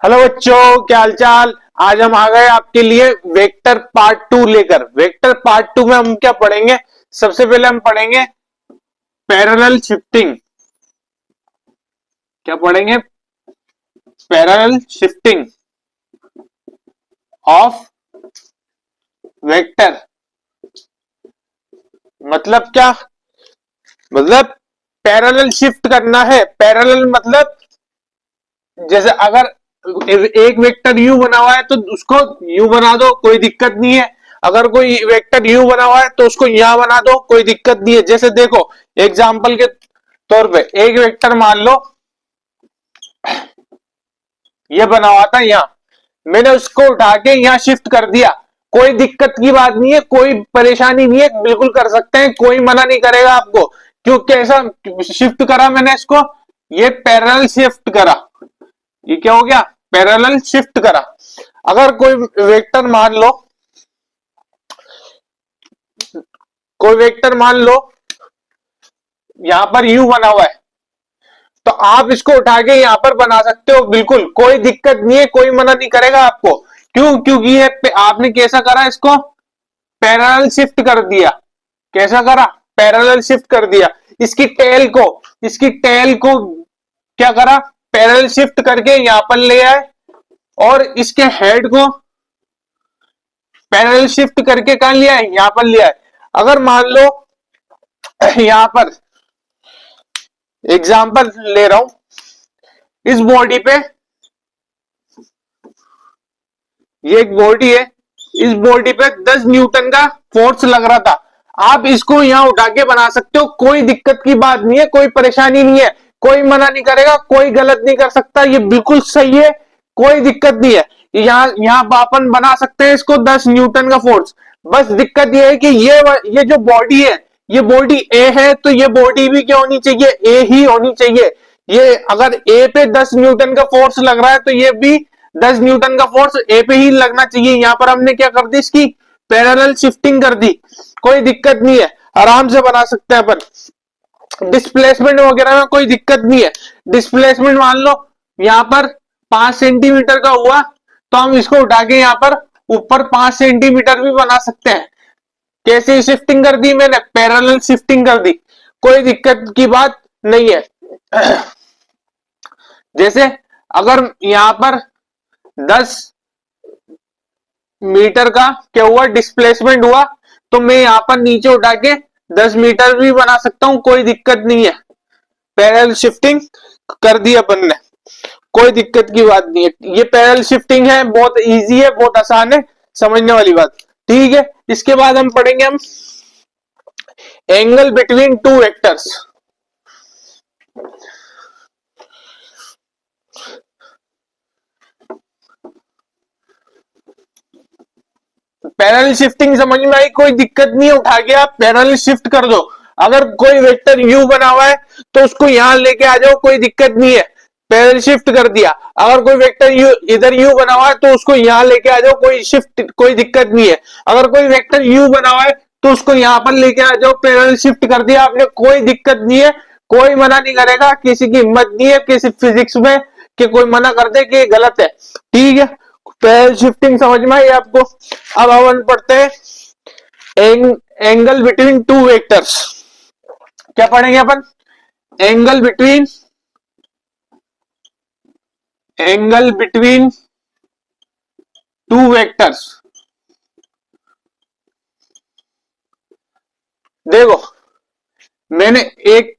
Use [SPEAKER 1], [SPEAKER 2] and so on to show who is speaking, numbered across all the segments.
[SPEAKER 1] Hello बच्चों, क्या हालचाल। आज हम आ गए आपके लिए वेक्टर पार्ट 2 लेकर। वेक्टर पार्ट 2 में हम क्या पढ़ेंगे? सबसे पहले हम पढ़ेंगे पैरेलल शिफ्टिंग। क्या पढ़ेंगे? Parallel shifting of vector. मतलब क्या? मतलब पैरेलल शिफ्ट करना है। पैरेलल मतलब जैसे अगर एक वेक्टर यू बना हुआ है तो उसको यू बना दो, कोई दिक्कत नहीं है। अगर कोई वेक्टर यू बना हुआ है तो उसको यहां बना दो, कोई दिक्कत नहीं है। जैसे देखो, एग्जाम्पल के तौर पे एक वेक्टर मान लो ये बना हुआ था यहाँ, मैंने उसको उठा के यहाँ शिफ्ट कर दिया। कोई दिक्कत की बात नहीं है, कोई परेशानी नहीं है, बिल्कुल कर सकते हैं, कोई मना नहीं करेगा आपको। क्यों कैसा शिफ्ट करा मैंने इसको? ये पैरेलल शिफ्ट करा। ये क्या हो गया? पैरेलल शिफ्ट करा। अगर कोई वेक्टर मान लो, कोई वेक्टर मान लो यहां पर यू बना हुआ है, तो आप इसको उठा के यहां पर बना सकते हो, बिल्कुल कोई दिक्कत नहीं है, कोई मना नहीं करेगा आपको। क्यों? क्योंकि ये आपने कैसा करा इसको? पैरेलल शिफ्ट कर दिया। कैसा करा? पैरेलल शिफ्ट कर दिया। इसकी टेल को, इसकी टेल को क्या करा? पैरेलल शिफ्ट करके यहां पर ले आए, और इसके हेड को पैरेलल शिफ्ट करके कहां लिया है? यहां पर लिया है। अगर मान लो यहां पर एग्जांपल ले रहा हूं, इस बॉडी पे, ये एक बॉडी है, इस बॉडी पे 10 न्यूटन का फोर्स लग रहा था। आप इसको यहां उठा के बना सकते हो, कोई दिक्कत की बात नहीं है, कोई परेशानी नहीं है, कोई मना नहीं करेगा, कोई गलत नहीं कर सकता, ये बिल्कुल सही है, कोई दिक्कत नहीं है। यहां यहां अपन बना सकते हैं इसको 10 न्यूटन का फोर्स। बस दिक्कत ये है कि ये जो बॉडी है, ये बॉडी ए है, तो ये बॉडी भी क्या होनी चाहिए? ए ही होनी चाहिए। ये अगर ए पे 10 न्यूटन का फोर्स लग रहा है तो ये भी 10 न्यूटन का फोर्स ए पे ही लगना चाहिए। यहां पर हमने क्या कर दी? इसकी पैरेलल शिफ्टिंग कर दी। कोई दिक्कत नहीं है, आराम से बना सकते हैं अपन। डिस्प्लेसमेंट वगैरह में कोई दिक्कत नहीं है। डिस्प्लेसमेंट मान लो यहां पर 5 सेंटीमीटर का हुआ, तो हम इसको उठा के यहां पर ऊपर 5 सेंटीमीटर भी बना सकते हैं। कैसे शिफ्टिंग कर दी मैंने? पैरेलल शिफ्टिंग कर दी, कोई दिक्कत की बात नहीं है। जैसे अगर यहां पर 10 मीटर का क्या हुआ? डिस्प्लेसमेंट हुआ, तो मैं यहां पर नीचे उठा के 10 मीटर भी बना सकता हूं, कोई दिक्कत नहीं है। पैरेलल शिफ्टिंग कर दी अपन ने, कोई दिक्कत की बात नहीं है। ये पैरेलल शिफ्टिंग है, बहुत इजी है, बहुत आसान है, समझने वाली बात। ठीक है, इसके बाद हम पढ़ेंगे हम angle between two vectors. Parallel shifting समझ में आई? कोई दिक्कत नहीं है, उठा के आप पैरेलल शिफ्ट कर दो। अगर कोई वेक्टर यू बना हुआ है तो उसको यहां लेके आ जाओ, कोई दिक्कत नहीं है, पैरेलल शिफ्ट कर दिया। अगर कोई वेक्टर यू इधर यू बना हुआ है तो उसको यहां लेके आ जाओ, कोई दिक्कत नहीं है। अगर कोई वेक्टर यू बना हुआ है तो उसको यहां पर लेके आ जाओ, पैरेलल शिफ्ट कर दिया आपने, कोई दिक्कत नहीं है, कोई मना नहीं करेगा। किसी की हिम्मत नहीं है किसी फिजिक्स में कि कोई मना कर दे कि गलत है। ठीक है, पैरेलल शिफ्टिंग समझ में आई आपको? अब अपन पढ़ते हैं एंगल बिटवीन टू वेक्टर्स। क्या पढ़ेंगे अपन? Angle between, angle between two vectors. देखो, मैंने एक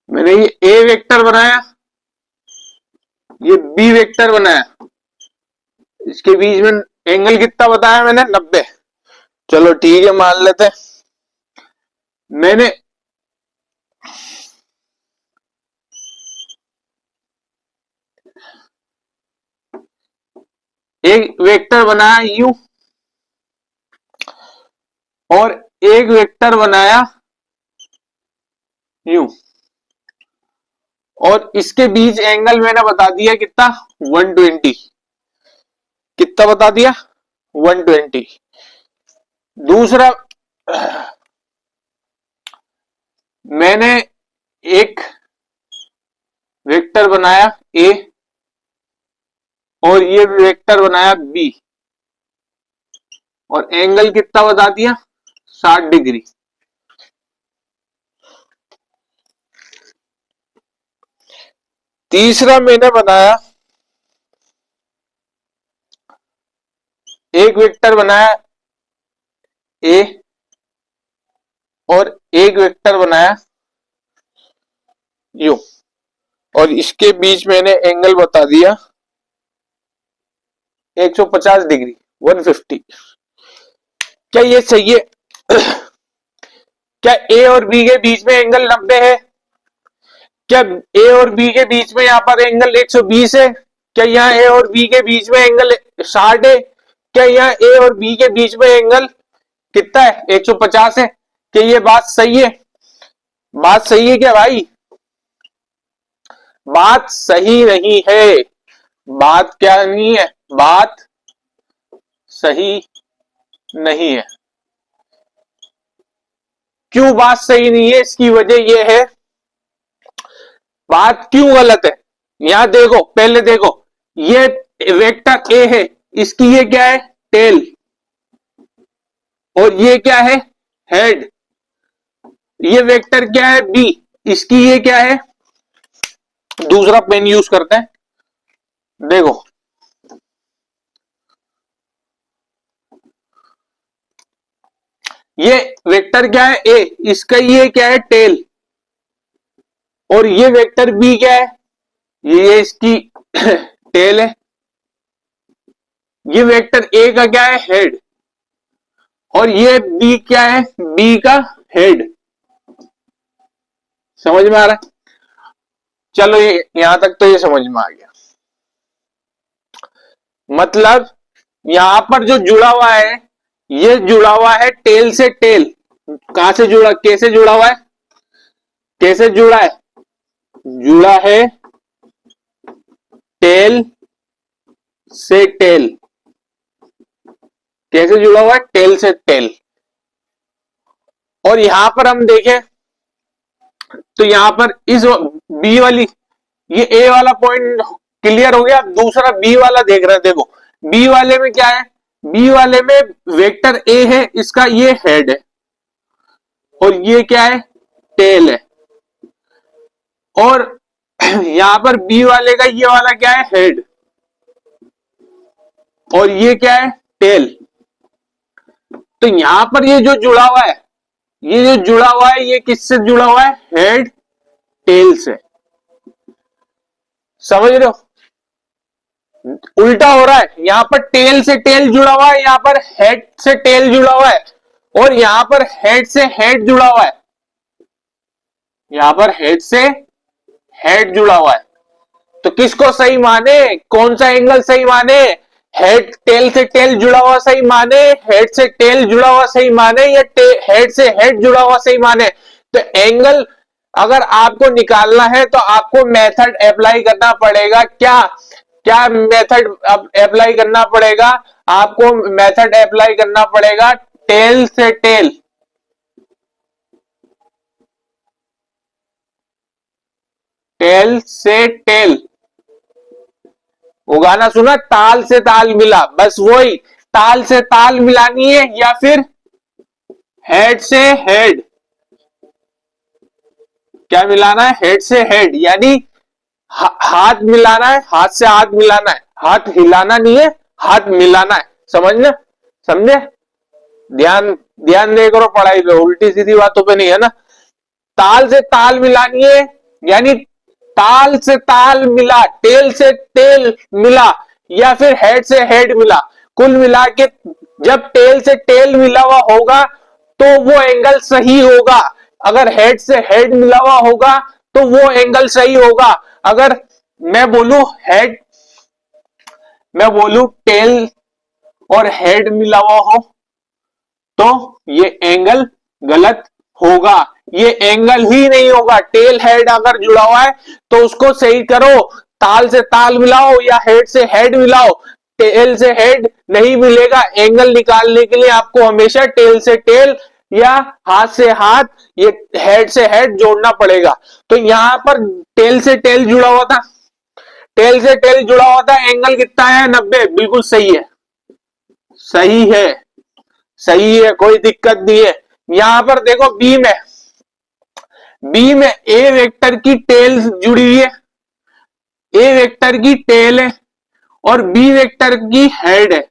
[SPEAKER 1] मैंने ये ए वेक्टर बनाया, ये बी वेक्टर बनाया, इसके बीच में एंगल कितना बताया मैंने? 90। चलो ठीक है, मान लेते हैं। मैंने एक वेक्टर बनाया यू, और एक वेक्टर बनाया यू, और इसके बीच एंगल मैंने बता दिया कितना, 120। कितना बता दिया, 120। दूसरा मैंने एक वेक्टर बनाया ए और ये वेक्टर बनाया बी और एंगल कितना बता दिया, 60 डिग्री। तीसरा मैंने बनाया, एक वेक्टर बनाया ए और एक वेक्टर बनाया यू और इसके बीच मैंने एंगल बता दिया 150 डिग्री, 150। क्या ये सही है? क्या ए और बी के बीच में एंगल 90 है? क्या ए और बी के बीच में यहाँ पर एंगल 120 है? क्या यहाँ ए और बी के बीच में एंगल 60 है? क्या यहाँ ए और बी के बीच में एंगल कितना है, 150 है? क्या ये बात सही है? बात सही है क्या भाई? बात सही नहीं है। बात क्या नहीं है? बात सही नहीं है। क्यों बात सही नहीं है? इसकी वजह यह है, बात क्यों गलत है, यहां देखो, पहले देखो, ये वेक्टर ए है, इसकी ये क्या है, टेल, और ये क्या है, हेड। ये वेक्टर क्या है, बी, इसकी ये क्या है, दूसरा पेन यूज करते हैं, देखो ये वेक्टर क्या है, ए, इसका ये क्या है, टेल, और ये वेक्टर बी क्या है, ये इसकी टेल है। ये वेक्टर ए का क्या है, हेड, और ये बी क्या है, बी का हेड। समझ में आ रहा है? चलो ये यहां तक तो ये समझ में आ गया। मतलब यहां पर जो जुड़ा हुआ है, ये जुड़ा हुआ है टेल से टेल। कहां से जुड़ा, कैसे जुड़ा हुआ है, कैसे जुड़ा है, जुड़ा है टेल से टेल। कैसे जुड़ा हुआ है, टेल से टेल। और यहां पर हम देखें तो यहां पर इस बी वाली, ये ए वाला पॉइंट क्लियर हो गया। दूसरा बी वाला देख रहे हैं, देखो बी वाले में क्या है, बी वाले में वेक्टर ए है, इसका ये हेड है और ये क्या है, टेल है। और यहां पर बी वाले का ये वाला क्या है, हेड, और ये क्या है, टेल। तो यहां पर ये जो जुड़ा हुआ है, ये जो जुड़ा हुआ है, ये किससे जुड़ा हुआ है, हेड टेल से। समझ रहे हो? उल्टा हो रहा है, यहां पर टेल से टेल जुड़ा हुआ है, यहां पर हेड से टेल जुड़ा हुआ है, और यहां पर हेड से हेड जुड़ा हुआ है, यहां पर हेड से हेड जुड़ा हुआ है। तो किसको सही माने, कौन सा एंगल सही माने, हेड टेल से टेल जुड़ा हुआ सही माने, हेड से टेल जुड़ा हुआ सही माने, या हेड से हेड जुड़ा हुआ सही माने? तो एंगल अगर आपको निकालना है तो आपको मेथड अप्लाई करना पड़ेगा। क्या क्या मेथड अप्लाई करना पड़ेगा? आपको मेथड अप्लाई करना पड़ेगा टेल से टेल। टेल से टेल। वो गाना सुना, ताल से ताल मिला, बस वही, ताल से ताल मिलानी है, या फिर हेड से हेड। क्या मिलाना है, हेड से हेड, यानी हाथ मिलाना है, हाथ से हाथ मिलाना है, हाथ हिलाना नहीं है, हाथ मिलाना है। समझना, समझे? ध्यान ध्यान दे करो पढ़ाई पे, उल्टी सीधी बातों पे नहीं है ना। ताल से ताल मिलानी है, यानी ताल से ताल मिला, टेल से टेल मिला, या फिर हेड से हेड मिला। कुल मिला के जब टेल से टेल मिला हुआ होगा तो वो एंगल सही होगा। अगर हेड से हेड मिला हुआ होगा तो वो एंगल सही होगा। अगर मैं बोलूं हेड, मैं बोलूं टेल और हेड मिला हुआ हो तो ये एंगल गलत होगा। ये एंगल ही नहीं होगा। टेल हेड अगर जुड़ा हुआ है तो उसको सही करो, ताल से ताल मिलाओ या हेड से हेड मिलाओ। टेल से हेड नहीं मिलेगा, एंगल निकालने के लिए आपको हमेशा टेल से टेल या हाथ से हाथ, ये हेड से हेड जोड़ना पड़ेगा। तो यहां पर टेल से टेल जुड़ा हुआ था, टेल से टेल जुड़ा हुआ था, एंगल कितना है 90, बिल्कुल सही है, सही है, सही है, कोई दिक्कत नहीं है। यहां पर देखो बी में, बी में ए वेक्टर की टेल जुड़ी हुई है, ए वेक्टर की टेल है और बी वेक्टर की हेड है।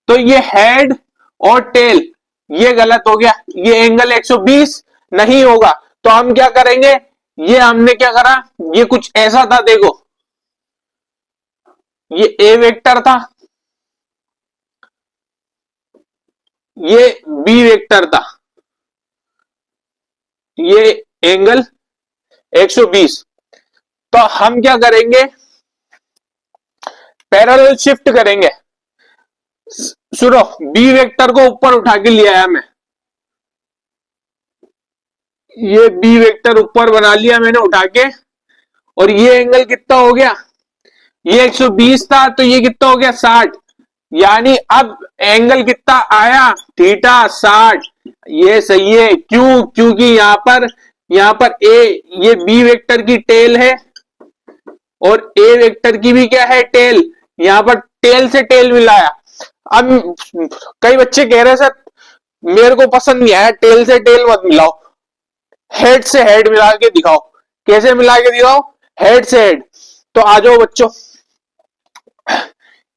[SPEAKER 1] तो ये हेड और टेल ये गलत हो गया, ये एंगल 120 नहीं होगा। तो हम क्या करेंगे, ये हमने क्या करा, ये कुछ ऐसा था, देखो ये ए वेक्टर था, ये बी वेक्टर था, ये एंगल 120। तो हम क्या करेंगे, पैरेलल शिफ्ट करेंगे। सुनो, बी वेक्टर को ऊपर उठा के लिया है मैं, ये बी वेक्टर ऊपर बना लिया मैंने उठा के, और ये एंगल कितना हो गया, ये 120 था तो ये कितना हो गया 60। यानी अब एंगल कितना आया, थीटा 60। ये सही है, क्यों, क्योंकि यहां पर ए, ये बी वेक्टर की टेल है और ए वेक्टर की भी क्या है, टेल। यहां पर टेल से टेल मिलाया। अब कई बच्चे कह रहे सर मेरे को पसंद नहीं आया, टेल से टेल मत मिलाओ, हेड से हेड मिला के दिखाओ। कैसे मिला के दिखाओ, हेड से हेड। तो आ जाओ बच्चों,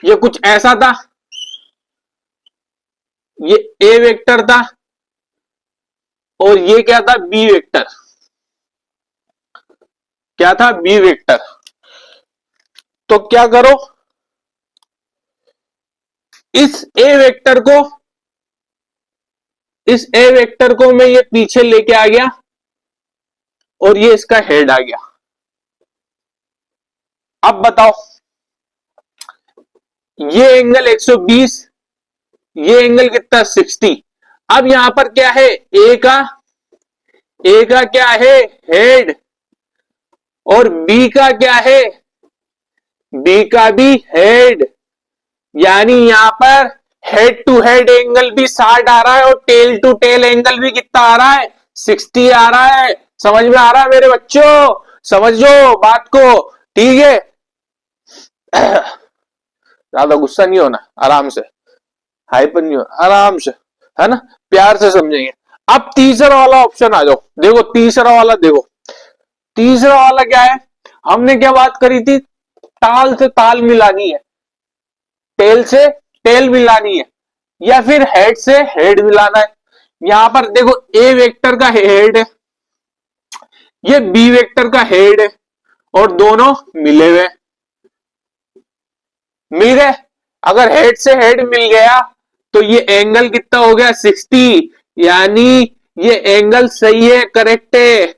[SPEAKER 1] ये कुछ ऐसा था, ये ए वेक्टर था और ये क्या था, बी वेक्टर, क्या था, बी वेक्टर। तो क्या करो, इस ए वेक्टर को, इस ए वेक्टर को मैं ये पीछे लेके आ गया और ये इसका हेड आ गया। अब बताओ, ये एंगल 120, ये एंगल कितना 60। अब यहां पर क्या है, ए का क्या है, हेड, और बी का क्या है, बी का भी हेड। यानी यहां पर हेड टू हेड एंगल भी 60 आ रहा है और टेल टू टेल एंगल भी कितना आ रहा है, 60 आ रहा है। समझ में आ रहा है मेरे बच्चों, समझो बात को, ठीक है। ज्यादा गुस्सा नहीं होना, आराम से, हाइपर नहीं होना, आराम से, है ना, प्यार से समझेंगे। अब तीसरा वाला ऑप्शन आ जाओ, देखो तीसरा वाला, देखो तीसरा वाला क्या है, हमने क्या बात करी थी, ताल से ताल मिलानी है, टेल से टेल मिलानी है या फिर हेड से हेड मिलाना है। यहां पर देखो ए वेक्टर का हेड है, ये बी वेक्टर का हेड है और दोनों मिले हुए, मिल गए। अगर हेड से हेड मिल गया तो ये एंगल कितना हो गया 60। यानी ये एंगल सही है, करेक्ट है,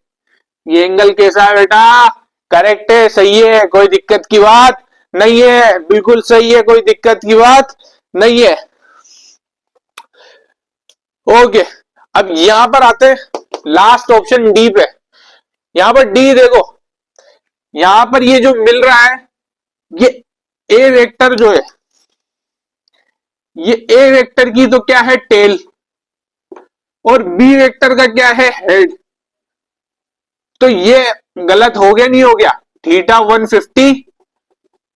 [SPEAKER 1] ये एंगल कैसा है बेटा, करेक्ट है, सही है, कोई दिक्कत की बात नहीं है, बिल्कुल सही है, कोई दिक्कत की बात नहीं है। ओके, अब यहां पर आते हैं लास्ट ऑप्शन डी पे। यहां पर डी देखो, यहां पर ये जो मिल रहा है, ये ए वेक्टर जो है, ये ए वेक्टर की तो क्या है, टेल, और बी वेक्टर का क्या है, हेड। तो ये गलत हो गया, नहीं हो गया, थीटा 150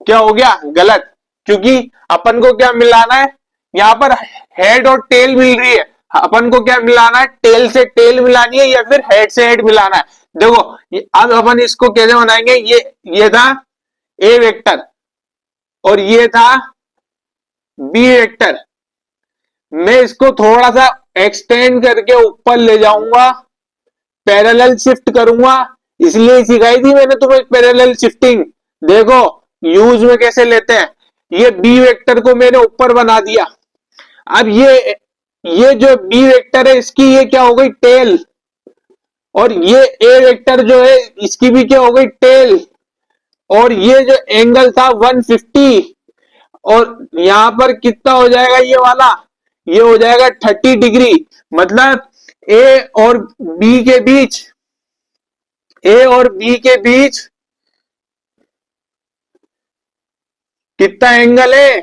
[SPEAKER 1] क्या हो गया, गलत। क्योंकि अपन को क्या मिलाना है, यहां पर हेड और टेल मिल रही है, अपन को क्या मिलाना है, टेल से टेल मिलानी है या फिर हेड से हेड मिलाना है। देखो अब अपन इसको कैसे बनाएंगे, ये था ए वेक्टर और ये था बी वेक्टर। मैं इसको थोड़ा सा एक्सटेंड करके ऊपर ले जाऊंगा, पैरेलल शिफ्ट करूंगा, इसलिए सिखाई थी मैंने तुम्हें पैरेलल शिफ्टिंग। देखो यूज में कैसे लेते हैं, ये बी वेक्टर को मैंने ऊपर बना दिया। अब ये जो बी वेक्टर है इसकी ये क्या हो गई, टेल, और ये ए वेक्टर जो है इसकी भी क्या हो गई, टेल, और ये जो एंगल था 150, और यहां पर कितना हो जाएगा, ये वाला ये हो जाएगा 30 डिग्री। मतलब ए और बी के बीच ए और बी के बीच कितना एंगल है?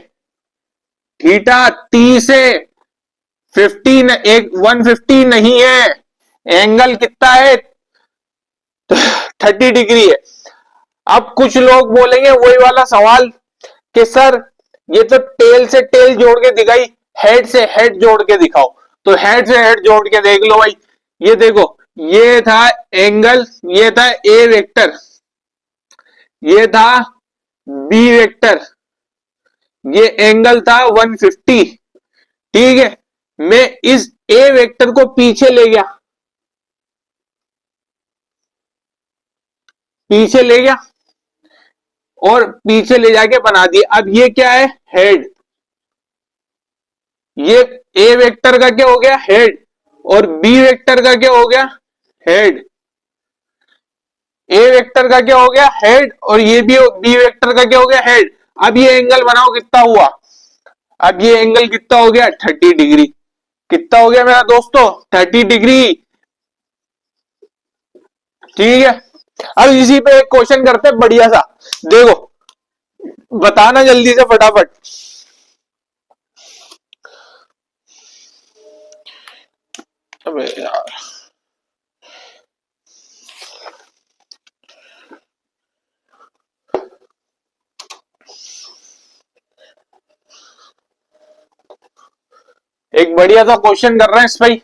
[SPEAKER 1] थीटा 30 से 50, एक 150 नहीं है, एंगल कितना है? 30 डिग्री है। अब कुछ लोग बोलेंगे वही वाला सवाल कि सर ये तो टेल से टेल जोड़ के दिखाई, हेड से हेड जोड़ के दिखाओ। तो हेड से हेड जोड़ के देख लो भाई। ये देखो, ये था एंगल, ये था ए वेक्टर, ये था बी वेक्टर, ये एंगल था 150। ठीक है, मैं इस ए वेक्टर को पीछे ले गया, पीछे ले गया और पीछे ले जाके बना दिया। अब ये क्या है? हेड। ये ए वेक्टर का क्या हो गया? हेड। और बी वेक्टर का क्या हो गया? हेड। ए वेक्टर का क्या हो गया? हेड। और ये भी बी वेक्टर का क्या हो गया? हेड। अब ये एंगल बनाओ, कितना हुआ? अब ये एंगल कितना हो गया? 30 डिग्री। कितना हो गया मेरा दोस्तों? 30 डिग्री। ठीक है, अब इसी पे एक क्वेश्चन करते हैं बढ़िया सा। देखो, बताना जल्दी से फटाफट। अबे यार, एक बढ़िया सा क्वेश्चन कर रहे हैं इस भाई।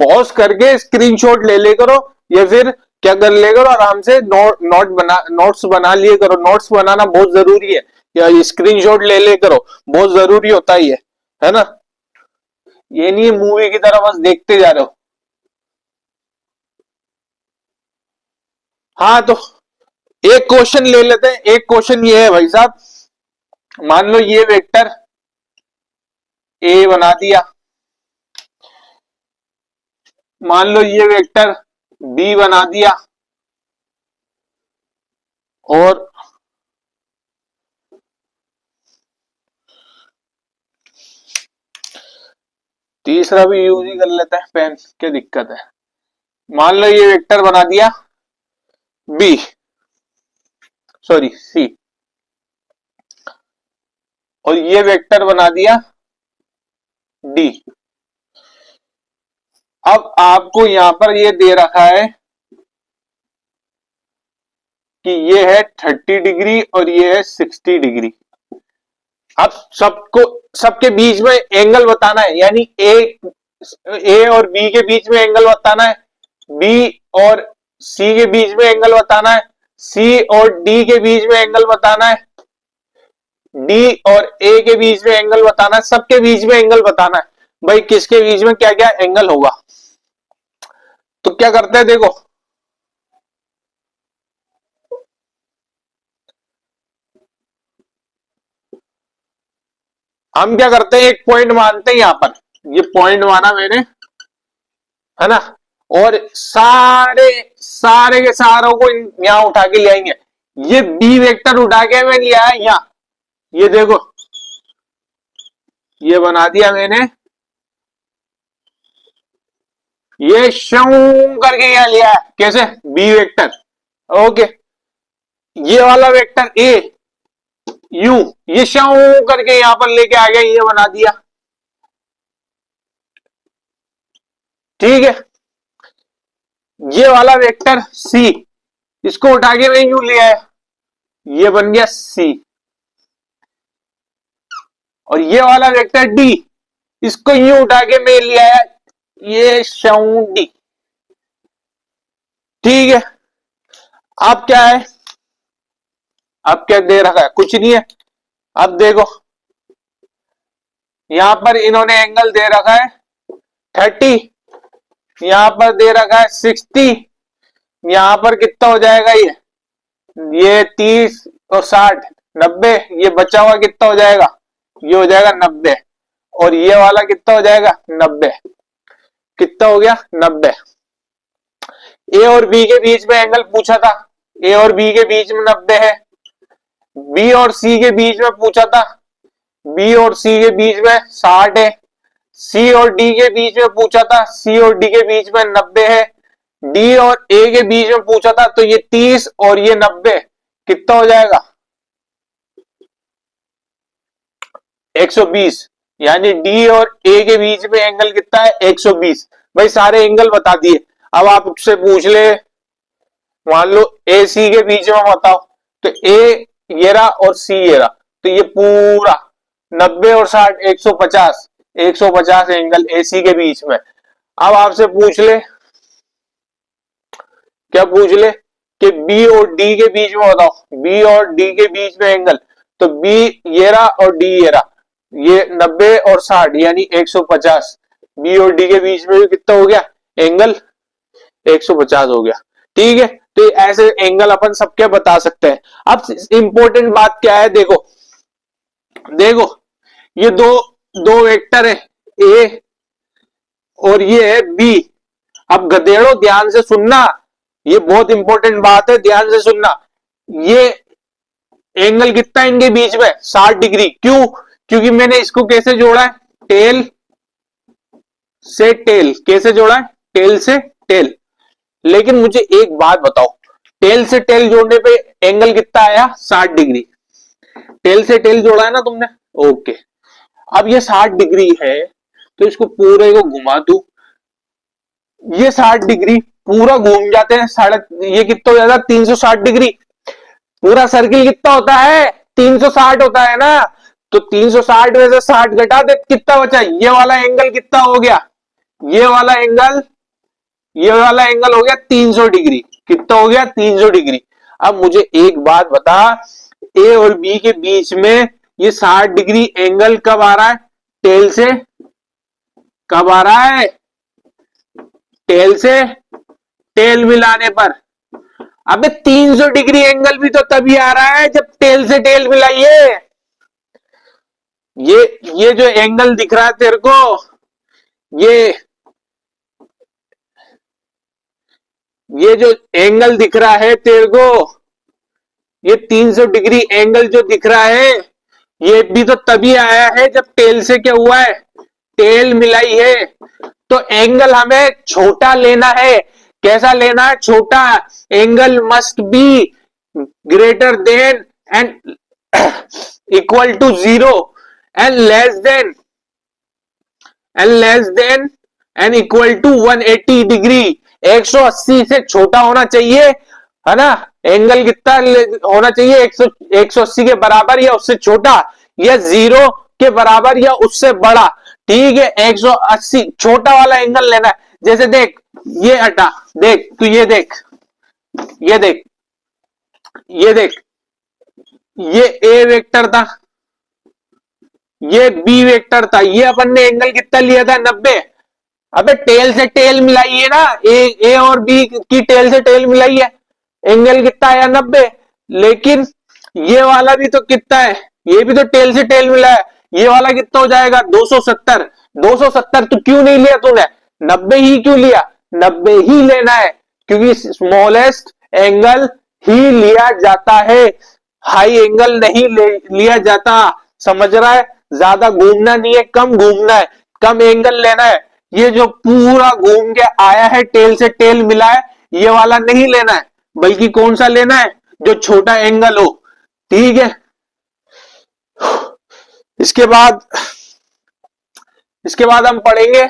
[SPEAKER 1] पॉज करके स्क्रीनशॉट ले ले करो, या फिर क्या कर ले करो, आराम से नोट्स बना लिए करो। नोट्स बनाना बहुत जरूरी है, या स्क्रीनशॉट ले ले करो, बहुत जरूरी होता ही है ना। ये नहीं मूवी की तरह बस देखते जा रहे हो। हाँ, तो एक क्वेश्चन ले लेते हैं। एक क्वेश्चन ये है भाई साहब, मान लो ये वेक्टर ए बना दिया, मान लो ये वेक्टर बी बना दिया, और तीसरा भी यूज ही कर लेते हैं पेन, क्या दिक्कत है। मान लो ये वेक्टर बना दिया बी, सॉरी सी, और ये वेक्टर बना दिया डी। अब आपको यहां पर ये दे रखा है कि ये है 30 डिग्री और ये है 60 डिग्री। अब सबको, सबके बीच में एंगल बताना है, यानी ए और बी के बीच में एंगल बताना है, बी और सी के बीच में एंगल बताना है, सी और डी के बीच में एंगल बताना है, डी और ए के बीच में एंगल बताना है, सबके बीच में एंगल बताना है। भाई किसके बीच में क्या क्या एंगल होगा? तो क्या करते हैं, देखो, हम क्या करते हैं, एक पॉइंट मानते हैं यहां पर, ये पॉइंट माना मैंने, है ना, और सारे सारे के सारों को यहां उठा के ले आएंगे। ये बी वेक्टर उठा के मैं लिया है यहां, ये देखो, ये बना दिया मैंने, ये शू करके यहां लिया है, कैसे? B vector. ओके, ये वाला वेक्टर ए यू, ये शू करके यहां पर लेके आ गया, ये बना दिया। ठीक है, ये वाला वेक्टर सी, इसको उठा के मैं यू ले आया, ये बन गया सी। और ये वाला वेक्टर डी, इसको यू उठा के मैं ले आया, ये शू डी। ठीक है, अब क्या है? अब क्या दे रखा है? कुछ नहीं है। अब देखो, यहां पर इन्होंने एंगल दे रखा है 30, यहां पर दे रखा है 60, यहां पर कितना हो जाएगा? ये 30 और 60, 90, ये बचा हुआ कितना हो जाएगा? ये हो जाएगा 90। और ये वाला कितना हो जाएगा? 90। कितना हो गया? 90। ए और बी के बीच में एंगल पूछा था, ए और बी के बीच में 90 है, बी और सी के बीच में पूछा था, बी और सी के बीच में 60 है। सी और डी के बीच में पूछा था, सी और डी के बीच में 90 है। डी और ए के बीच में पूछा था, तो ये 30 और ये 90 कितना हो जाएगा? 120। यानी डी और ए के बीच में एंगल कितना है? 120। भाई सारे एंगल बता दिए। अब आपसे पूछ ले, मान लो ए सी के बीच में बताओ, तो ए ये रहा और सी ये रहा, तो ये पूरा 90 और 60 150, 150 एंगल ए सी के बीच में। अब आपसे पूछ ले, क्या पूछ ले कि बी और डी के बीच में बताओ, बी और डी के बीच में एंगल, तो बी ये रहा और डी ये रहा, ये 90 और 60 यानी 150। बी और डी के बीच में भी कितना हो गया एंगल? 150 हो गया। ठीक है, तो ऐसे एंगल अपन सबके बता सकते हैं। अब इंपॉर्टेंट बात क्या है, देखो देखो ये दो दो वेक्टर है ए और ये है बी। अब गधेड़ो ध्यान से सुनना, ये बहुत इंपॉर्टेंट बात है, ध्यान से सुनना। ये एंगल कितना है इनके बीच में? 60 डिग्री। क्यों? क्योंकि मैंने इसको कैसे जोड़ा है? टेल से टेल। कैसे जोड़ा है? टेल से टेल। लेकिन मुझे एक बात बताओ, टेल से टेल जोड़ने पे एंगल कितना आया? 60 डिग्री। टेल से टेल जोड़ा है ना तुमने? ओके। अब ये 60 डिग्री है, तो इसको पूरे को घुमा दू, ये 60 डिग्री पूरा घूम जाते हैं। साढ़े ये कितना हो जाता है? 360 डिग्री। पूरा सर्किल कितना होता है? 360 होता है ना। तो 360 में से 60 घटा दे, कितना बचा? ये वाला एंगल कितना हो गया? ये वाला एंगल, ये वाला एंगल हो गया 300 डिग्री। कितना हो गया? 300 डिग्री। अब मुझे एक बात बता, ए और बी के बीच में ये 60 डिग्री एंगल कब आ रहा है? टेल से। कब आ रहा है? टेल से टेल मिलाने पर। अबे 300 डिग्री एंगल भी तो तभी आ रहा है जब टेल से टेल मिलाइए। ये जो एंगल दिख रहा है तेरे को, ये जो एंगल दिख रहा है तेरे को, ये 300 डिग्री एंगल जो दिख रहा है, ये भी तो तभी आया है जब टेल से क्या हुआ है? टेल मिलाई है। तो एंगल हमें छोटा लेना है। कैसा लेना है? छोटा। Angle must be greater than and equal to 0 and less than and equal to 180 degree. 180 से छोटा होना चाहिए, है ना। एंगल कितना होना चाहिए? 180 के बराबर या उससे छोटा, या 0 के बराबर या उससे बड़ा। ठीक है, 180 छोटा वाला एंगल लेना है। जैसे देख, ये हटा, देख तू, ये देख, ये देख, ये देख, ये ए वेक्टर था, ये बी वेक्टर था। ये अपन ने एंगल कितना लिया था? 90। अबे टेल से टेल मिलाइए ना, ए और बी की टेल से टेल मिलाई है, एंगल कितना आया? 90। लेकिन ये वाला भी तो कितना है? ये भी तो टेल से टेल मिला है। ये वाला कितना हो जाएगा? 270। 270 तो क्यों नहीं लिया तूने? 90 ही क्यों लिया? 90 ही लेना है, क्योंकि स्मॉलेस्ट एंगल ही लिया जाता है, हाई एंगल नहीं लिया जाता। समझ रहा है? ज्यादा घूमना नहीं है, कम घूमना है, कम एंगल लेना है। ये जो पूरा घूम के आया है, टेल से टेल मिला है, ये वाला नहीं लेना है, बल्कि कौन सा लेना है? जो छोटा एंगल हो। ठीक है, इसके बाद हम पढ़ेंगे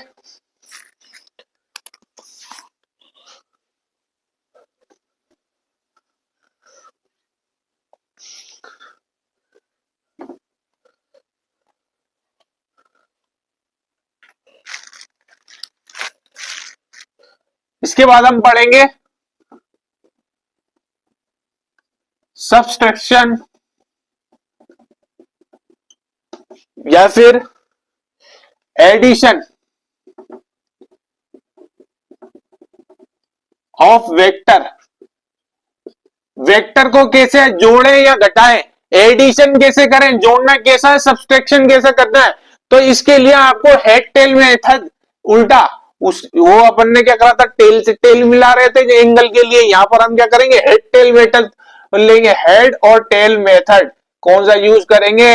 [SPEAKER 1] सबट्रैक्शन या फिर एडिशन ऑफ वेक्टर। वेक्टर को कैसे जोड़ें या घटाएं, एडिशन कैसे करें, जोड़ना कैसा है, सब्सट्रैक्शन कैसे करना है। तो इसके लिए आपको हेड टेल मेथड, उल्टा वो अपन ने क्या करा था? टेल से टेल मिला रहे थे एंगल के लिए। यहां पर हम क्या करेंगे? हेड टेल मेथड और लेंगे हेड और टेल मेथड। कौन सा यूज करेंगे?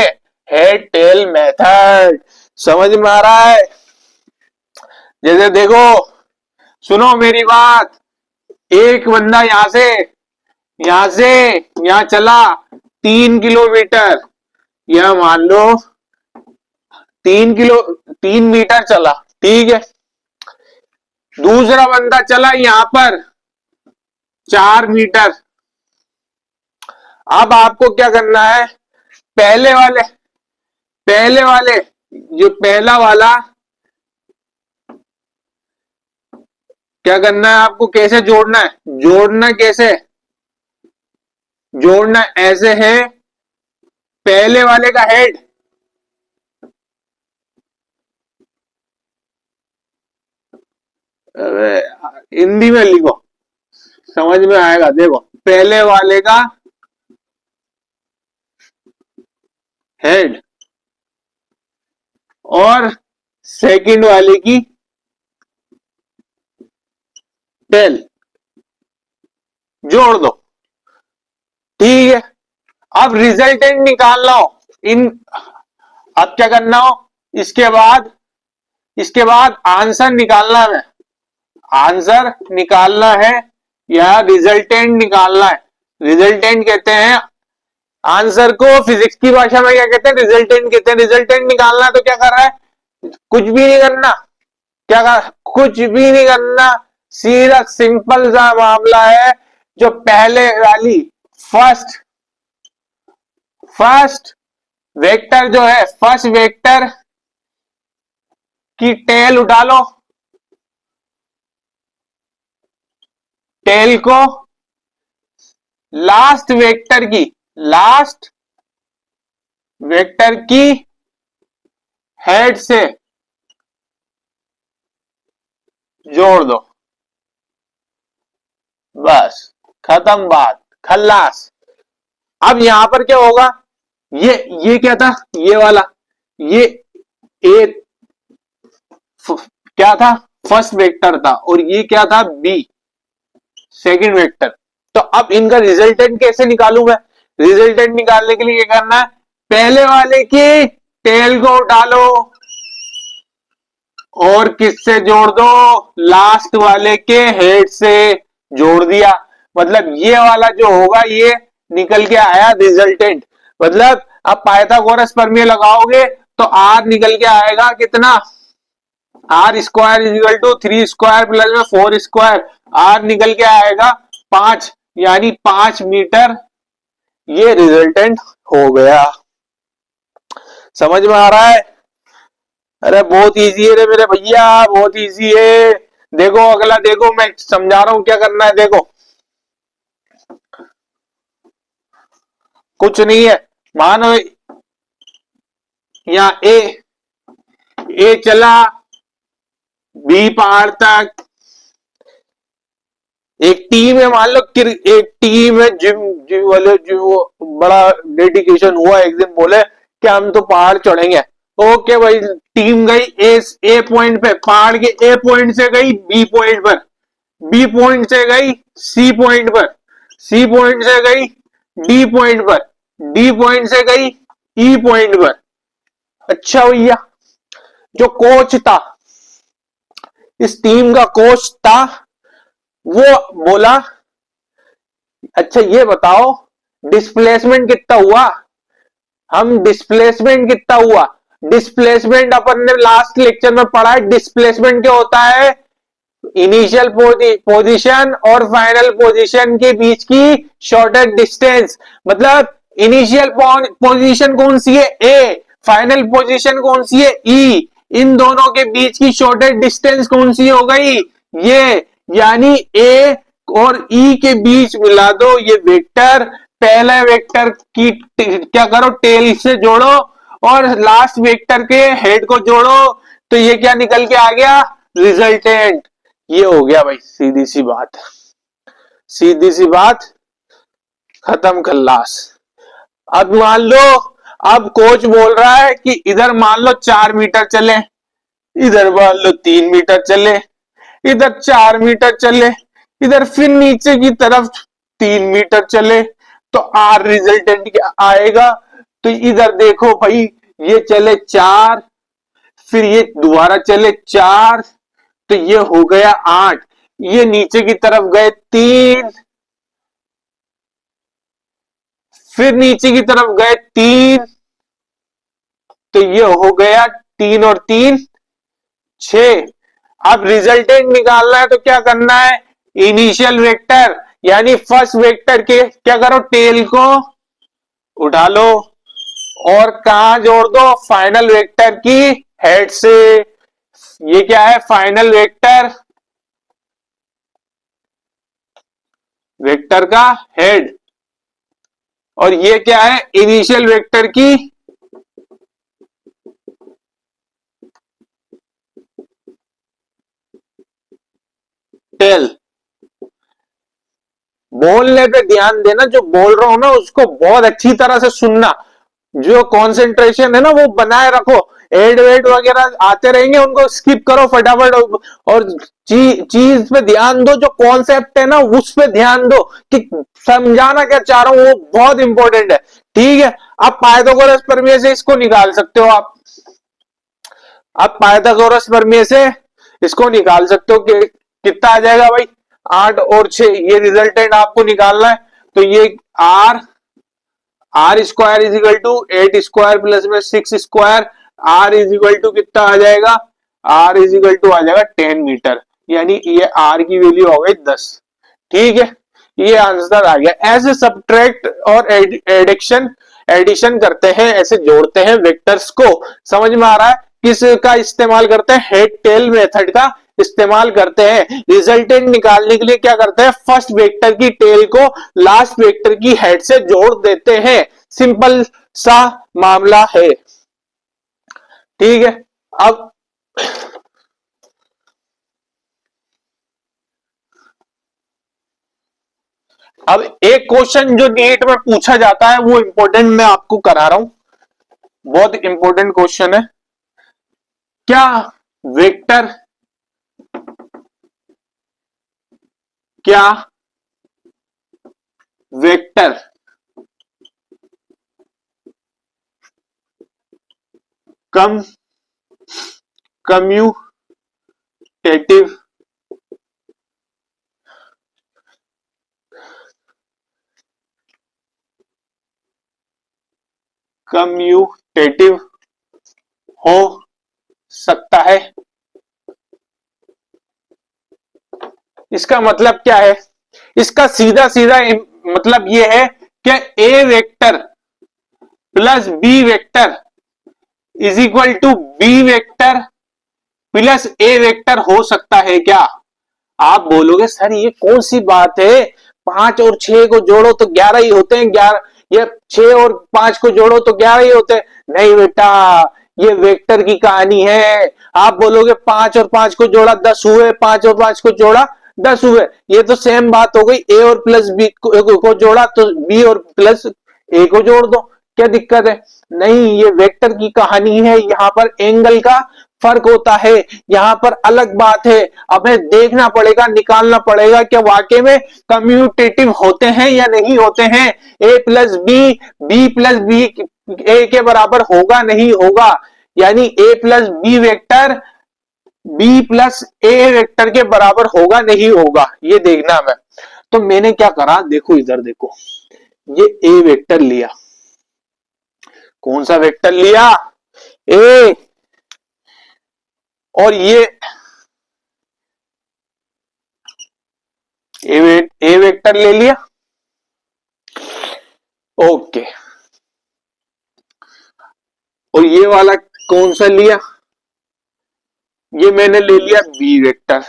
[SPEAKER 1] Head tail method. समझ में आ रहा है? जैसे देखो, सुनो मेरी बात, एक बंदा यहां से यहां चला 3 किलोमीटर, यह मान लो 3 मीटर चला, ठीक है। दूसरा बंदा चला यहां पर 4 मीटर। अब आपको क्या करना है? पहले वाले पहले वाले जो पहला वाला क्या करना है आपको? कैसे जोड़ना है? जोड़ना कैसे? जोड़ना ऐसे है, पहले वाले का हेड हिंदी में लिखो, समझ में आएगा। देखो, पहले वाले का हेड और सेकंड वाले की टेल जोड़ दो, ठीक है। अब रिजल्टेंट निकालना हो इन, अब क्या करना हो? इसके बाद आंसर निकालना है। आंसर निकालना है या रिजल्टेंट निकालना है? रिजल्टेंट कहते हैं आंसर को, फिजिक्स की भाषा में क्या कहते हैं? रिजल्टेंट कहते हैं। रिजल्टेंट निकालना तो क्या कर रहा है? कुछ भी नहीं करना। क्या कर? कुछ भी नहीं करना, सीधा सिंपल सा मामला है। जो पहले वाली फर्स्ट फर्स्ट वेक्टर जो है, फर्स्ट वेक्टर की टेल उठा लो, टेल को लास्ट वेक्टर की हेड से जोड़ दो, बस खत्म बात, खल्लास। अब यहां पर क्या होगा? ये क्या था? ये वाला, ये ए क्या था? फर्स्ट वेक्टर था, और ये क्या था? B second vector. तो अब इनका रिजल्टेंट कैसे निकालूं मैं? रिजल्टेंट निकालने के लिए क्या करना है? पहले वाले की टेल को उठा लो और किससे जोड़ दो? लास्ट वाले के हेड से जोड़ दिया। मतलब ये वाला जो होगा ये निकल के आया रिजल्टेंट। मतलब अब पाइथागोरस प्रमेय लगाओगे तो आर निकल के आएगा कितना? R square is equal to 3 square plus में 4 स्क्वायर। आर निकल के आएगा 5, यानी 5 मीटर। ये रिजल्टेंट हो गया। समझ में आ रहा है? अरे बहुत इजी है रे मेरे भैया, बहुत इजी है। देखो अगला, देखो मैं समझा रहा हूं क्या करना है। देखो कुछ नहीं है, मानो यहाँ ए चला बी पहाड़ तक। एक टीम है, मान लो एक टीम है, जिम जिम वाले जो बड़ा डेडिकेशन हुआ, एक दिन बोले कि हम तो पहाड़ चढ़ेंगे। ओके भाई, टीम गई ए पॉइंट पे, पहाड़ के ए पॉइंट से गई बी पॉइंट पर, बी पॉइंट से गई सी पॉइंट पर, सी पॉइंट से गई डी पॉइंट पर, डी पॉइंट से गई ई पॉइंट पर। अच्छा भैया, जो कोच था, इस टीम का कोच था, वो बोला अच्छा ये बताओ डिस्प्लेसमेंट कितना हुआ? हम डिस्प्लेसमेंट कितना हुआ? डिस्प्लेसमेंट अपन ने लास्ट लेक्चर में पढ़ा है। डिस्प्लेसमेंट क्या होता है? इनिशियल पोजीशन और फाइनल पोजीशन के बीच की शॉर्टेस्ट डिस्टेंस। मतलब इनिशियल पोजीशन कौन सी है? ए। फाइनल पोजीशन कौन सी है? ई। इन दोनों के बीच की शॉर्टेस्ट डिस्टेंस कौन सी हो गई? ये। यानी ए और ई के बीच मिला दो ये वेक्टर। पहले वेक्टर की क्या करो? टेल से जोड़ो और लास्ट वेक्टर के हेड को जोड़ो, तो ये क्या निकल के आ गया? रिजल्टेंट। ये हो गया भाई, सीधी सी बात, सीधी सी बात, खत्म खल्लास। अब मान लो, अब कोच बोल रहा है कि इधर मान लो 4 मीटर चले, इधर मान लो 3 मीटर चले, इधर 4 मीटर चले, इधर फिर नीचे की तरफ 3 मीटर चले। तो आर रिजल्टेंट क्या आएगा? तो इधर देखो भाई, ये चले 4, फिर ये दोबारा चले 4, तो ये हो गया 8, ये नीचे की तरफ गए 3, फिर नीचे की तरफ गए 3, तो ये हो गया 3 और 3 6। अब रिजल्टेंट निकालना है तो क्या करना है? इनिशियल वेक्टर यानी फर्स्ट वेक्टर के क्या करो, टेल को उठा लो और कहा जोड़ दो? फाइनल वेक्टर की हेड से। ये क्या है? फाइनल वेक्टर, वेक्टर का हेड, और ये क्या है? इनिशियल वेक्टर की टेल। बोलने पे ध्यान देना, जो बोल रहा हूं ना उसको बहुत अच्छी तरह से सुनना, जो कंसंट्रेशन है ना वो बनाए रखो। एड वेड वगैरह आते रहेंगे, उनको स्किप करो फटाफट, और चीज पे ध्यान दो, जो कॉन्सेप्ट है ना उस पे ध्यान दो कि समझाना क्या चाह रहा हूं, वो बहुत इंपॉर्टेंट है। ठीक है, अब पाइथागोरस प्रमेय से इसको निकाल सकते हो आप। अब पाइथागोरस प्रमेय से इसको निकाल सकते हो कि कितना आ जाएगा भाई? 8 और 6, ये रिजल्टेंट आपको निकालना है। तो ये r r square is equal to 8 square plus में 6 square, r is equal to कितना आ जाएगा? आर इज इक्वल टू आ जाएगा 10 मीटर, यानी ये आर की वैल्यू हो गई 10। ठीक है, ये आंसर आ गया। ऐसे सब्ट्रैक्ट और एडिशन करते हैं, ऐसे जोड़ते हैं वेक्टर्स को। समझ में आ रहा है? किसका इस्तेमाल करते हैं? हेड टेल मेथड का इस्तेमाल करते हैं। रिजल्टेंट निकालने के लिए क्या करते हैं? फर्स्ट वेक्टर की टेल को लास्ट वेक्टर की हेड से जोड़ देते हैं। सिंपल सा मामला है। ठीक है, अब एक क्वेश्चन जो नीट में पूछा जाता है वो इंपॉर्टेंट मैं आपको करा रहा हूं, बहुत इंपॉर्टेंट क्वेश्चन है। क्या वेक्टर क्या वेक्टर कम कम्यूटेटिव कम्यूटेटिव हो सकता है? इसका मतलब क्या है? इसका सीधा सीधा मतलब यह है कि a vector plus b vector is equal to b vector plus a vector हो सकता है क्या? आप बोलोगे सर ये कौन सी बात है, 5 और 6 को जोड़ो तो 11 ही होते हैं, 11, ये 6 और 5 को जोड़ो तो 11 ही होते हैं। नहीं बेटा, ये वेक्टर की कहानी है। आप बोलोगे 5 और 5 को जोड़ा 10 हुए, 5 और 5 को जोड़ा 10 हुए, ये तो सेम बात हो गई। ए और प्लस बी को जोड़ा तो बी और प्लस ए को जोड़ दो, क्या दिक्कत है? नहीं, ये वेक्टर की कहानी है, यहां पर एंगल का फर्क होता है, यहां पर अलग बात है। हमें देखना पड़ेगा, निकालना पड़ेगा कि वाकई में कम्यूटेटिव होते हैं या नहीं होते हैं। A plus b, b plus b a के बराबर होगा नहीं होगा, यानी a plus b vector b plus a vector के बराबर होगा नहीं होगा, ये देखना है। तो मैंने क्या करा, देखो इधर देखो, ये ए वेक्टर लिया। कौन सा वेक्टर लिया? ए। और ये ए वेक्टर ले लिया। ओके, और ये वाला कौन सा लिया? ये मैंने ले लिया बी वेक्टर,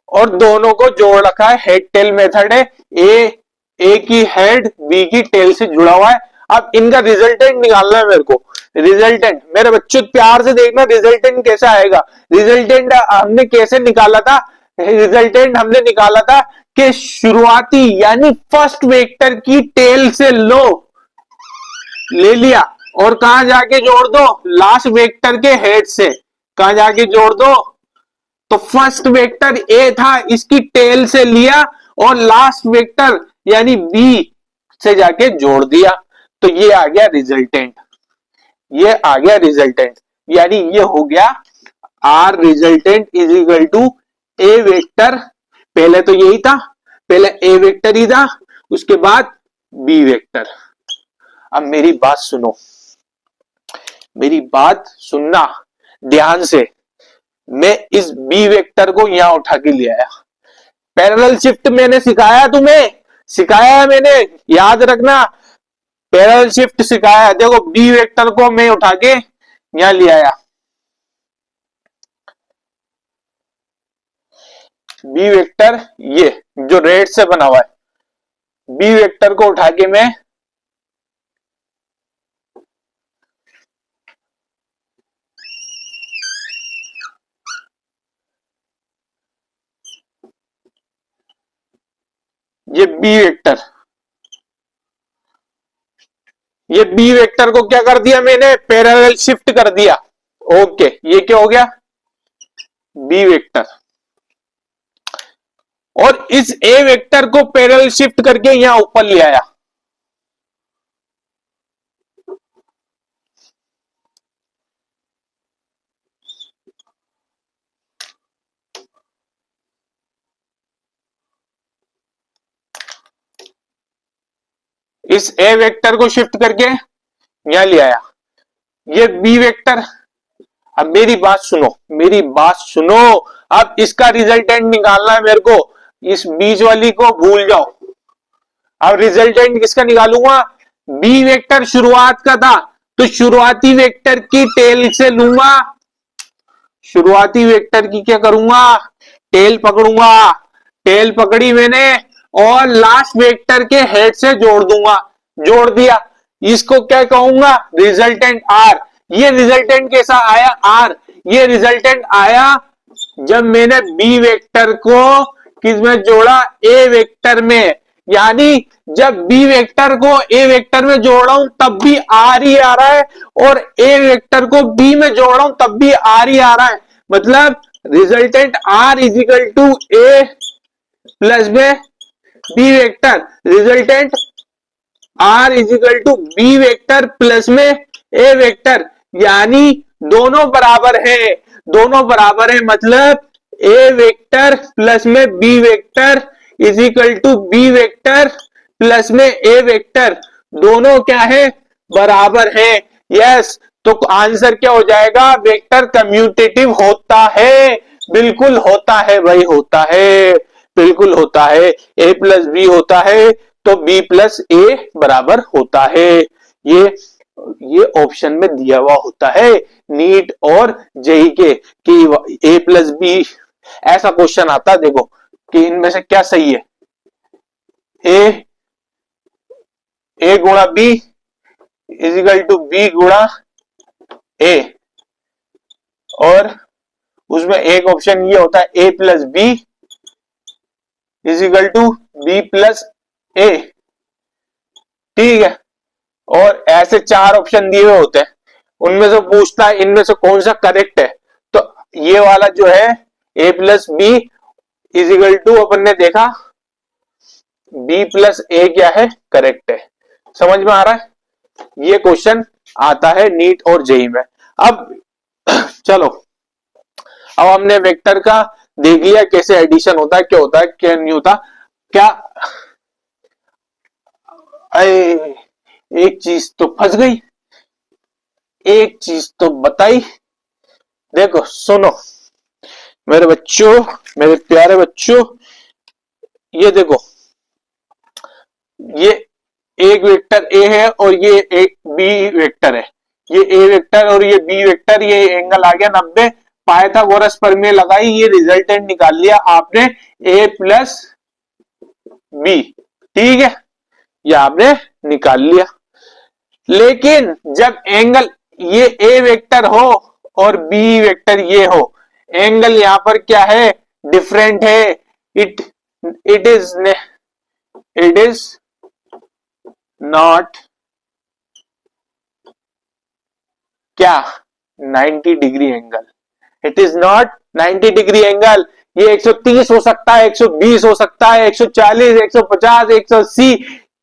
[SPEAKER 1] और दोनों को जोड़ रखा है, हेड टेल मेथड है। ए की हेड बी की टेल से जुड़ा हुआ है। अब इनका रिजल्टेंट निकालना है मेरे को। रिजल्टेंट मेरे बच्चों प्यार से देखना, रिजल्टेंट कैसे आएगा। रिजल्टेंट हमने कैसे निकाला था? रिजल्टेंट हमने निकाला था कि शुरुआती यानी फर्स्ट वेक्टर की टेल से लो, ले लिया, और कहां जाके जोड़ दो? लास्ट वेक्टर के हेड से। कहां जाके जोड़ दो? तो फर्स्ट वेक्टर ए था, इसकी टेल से लिया, और लास्ट वेक्टर यानी बी से जाके जोड़ दिया, तो ये आ गया रिजल्टेंट, ये आ गया रिजल्टेंट। यानी ये हो गया r resultant is equal to a vector, पहले तो यही था, पहले ए वेक्टर ही था, उसके बाद बी वेक्टर। अब मेरी बात सुनो, मेरी बात सुनना ध्यान से। मैं इस बी वेक्टर को यहां उठा के ले आया, पैरेलल शिफ्ट मैंने सिखाया तुम्हें, सिखाया है मैंने, याद रखना, पैरेलल शिफ्ट सिखाया है। देखो बी वेक्टर को मैं उठा के यहां ले आया, बी वेक्टर ये जो रेड से बना हुआ है, बी वेक्टर को उठा के मैं ये बी वेक्टर, ये बी वेक्टर को क्या कर दिया मैंने, पैरेलल शिफ्ट कर दिया। ओके, ये क्या हो गया, बी वेक्टर। और इस ए वेक्टर को पैरेलल शिफ्ट करके यहां ऊपर ले आया, इस ए वेक्टर को शिफ्ट करके यहां ले आया, ये बी वेक्टर। अब मेरी बात सुनो, मेरी बात सुनो, अब इसका रिजल्टेंट निकालना है मेरे को, इस बीच वाली को भूल जाओ। अब रिजल्टेंट किसका निकालूंगा, बी वेक्टर शुरुआत का था, तो शुरुआती वेक्टर की टेल से लूंगा, शुरुआती वेक्टर की क्या करूंगा, टेल पकड़ूंगा, टेल पकड़ी मैंने और लास्ट वेक्टर के हेड से जोड़ दूंगा, जोड़ दिया, इसको क्या कहूंगा, रिजल्टेंट आर। ये रिजल्टेंट कैसा आया, आर, ये रिजल्टेंट आया जब मैंने बी वेक्टर को किसमें जोड़ा, ए वेक्टर में। यानी जब बी वेक्टर को ए वेक्टर में जोड़ा हूं तब भी आर ही आ रहा है, और ए वेक्टर को बी में जोड़ा हूं तब भी आर ही आ रहा है। मतलब resultant R is equal to a plus में b vector, resultant R is equal to b vector plus में ए वेक्टर। यानी दोनों बराबर है, दोनों बराबर है, मतलब ए वेक्टर प्लस में b vector is equal to b vector plus में ए वेक्टर, दोनों क्या है, बराबर है। यस, तो आंसर क्या हो जाएगा, वेक्टर कम्यूटेटिव होता है, बिल्कुल होता है भाई, होता है, बिल्कुल होता है। ए प्लस बी होता है तो बी प्लस ए बराबर होता है। ये ऑप्शन में दिया हुआ होता है नीट और जेई के, कि ए प्लस बी, ऐसा क्वेश्चन आता है देखो कि इनमें से क्या सही है, ए गुणा बी इजिकल टू बी गुणा ए, और उसमें एक ऑप्शन ये होता है a plus b is equal to b plus a, ठीक है। और ऐसे चार ऑप्शन दिए हुए होते हैं, उनमें से पूछता है इनमें से कौन सा करेक्ट है, तो ये वाला जो है a plus b is equal to, अपन ने देखा बी प्लस ए क्या है, करेक्ट है। समझ में आ रहा है, ये क्वेश्चन आता है नीट और जेई में। अब चलो, अब हमने वेक्टर का देख लिया कैसे एडिशन होता है, क्या होता है क्या नहीं होता, क्या एक चीज तो फंस गई, एक चीज तो बताई। देखो सुनो मेरे बच्चों, मेरे प्यारे बच्चों, ये देखो, ये एक वेक्टर ए है और ये एक बी वेक्टर है, ये ए वेक्टर और ये बी वेक्टर, ये एंगल आ गया 90, पाइथागोरस प्रमेय लगाई, ये रिजल्टेंट निकाल लिया आपने ए प्लस बी, ठीक है, ये आपने निकाल लिया। लेकिन जब एंगल ये ए वेक्टर हो और बी वेक्टर ये हो, एंगल यहां पर क्या है, डिफरेंट है, इट इज नॉट क्या 90 degree angle, it is not 90 degree angle. ये 130 हो सकता है, 120 हो सकता है, 140, 150, 180,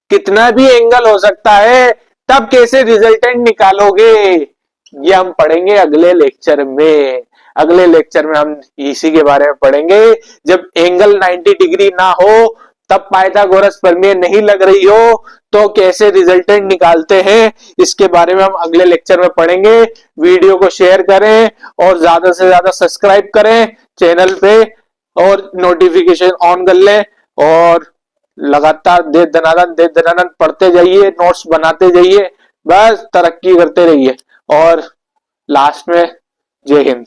[SPEAKER 1] कितना भी एंगल हो सकता है, तब कैसे रिजल्टेंट निकालोगे, ये हम पढ़ेंगे अगले लेक्चर में। अगले लेक्चर में हम इसी के बारे में पढ़ेंगे। जब एंगल 90 डिग्री ना हो, तब पाइथागोरस प्रमेय नहीं लग रही हो, तो कैसे रिजल्टेंट निकालते हैं, इसके बारे में हम अगले लेक्चर में पढ़ेंगे। वीडियो को शेयर करें और ज्यादा से ज्यादा सब्सक्राइब करें चैनल पे, और नोटिफिकेशन ऑन कर लें, और लगातार दे दनादन पढ़ते जाइए, नोट्स बनाते जाइए, बस तरक्की करते रहिए। और लास्ट में जय हिंद।